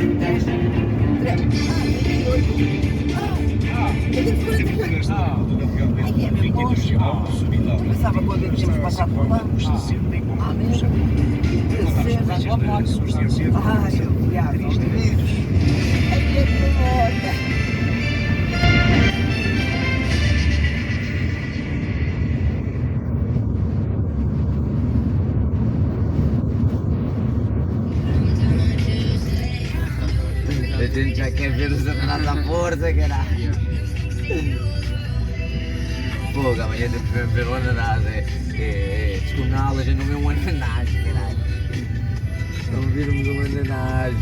10, 3, 28. Eu tenho 48. Ai, é mesmo longe. Pensava quando é que tínhamos passado por lá. Mesmo. Ai, eu viajo aos vírus. Ai, é que morta. A gente já quer ver os atrasados à força, caralho. Fogo, amanhã temos que ver o ananás, descomunal, a gente não vê um ananás, caralho. Não virmos um ananás.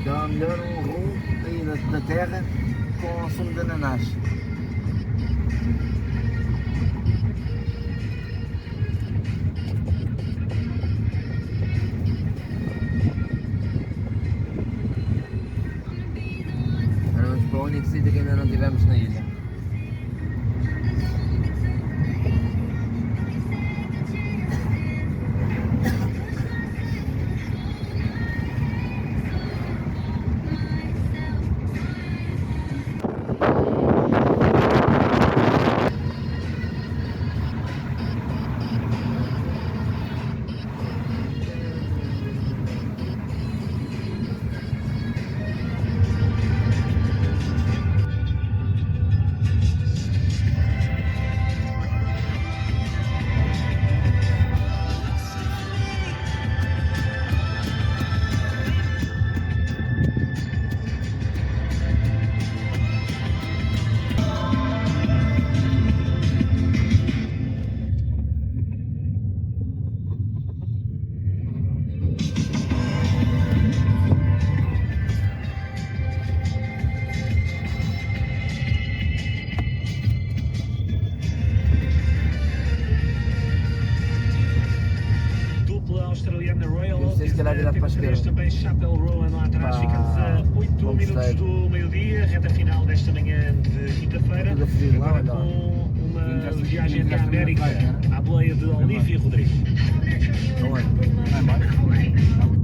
Dá melhor um rum aí na terra com sumo de ananás. Agora vamos para único sítio que ainda não tivemos na ilha. Australiana Royal Não sei se calhar virar para a esquerda. também Chapel Rowan lá atrás, ficamos a 8 minutos do meio-dia, reta final desta manhã de quinta-feira, agora com uma viagem até a América, à boleia de Olivia Rodrigues. Não é?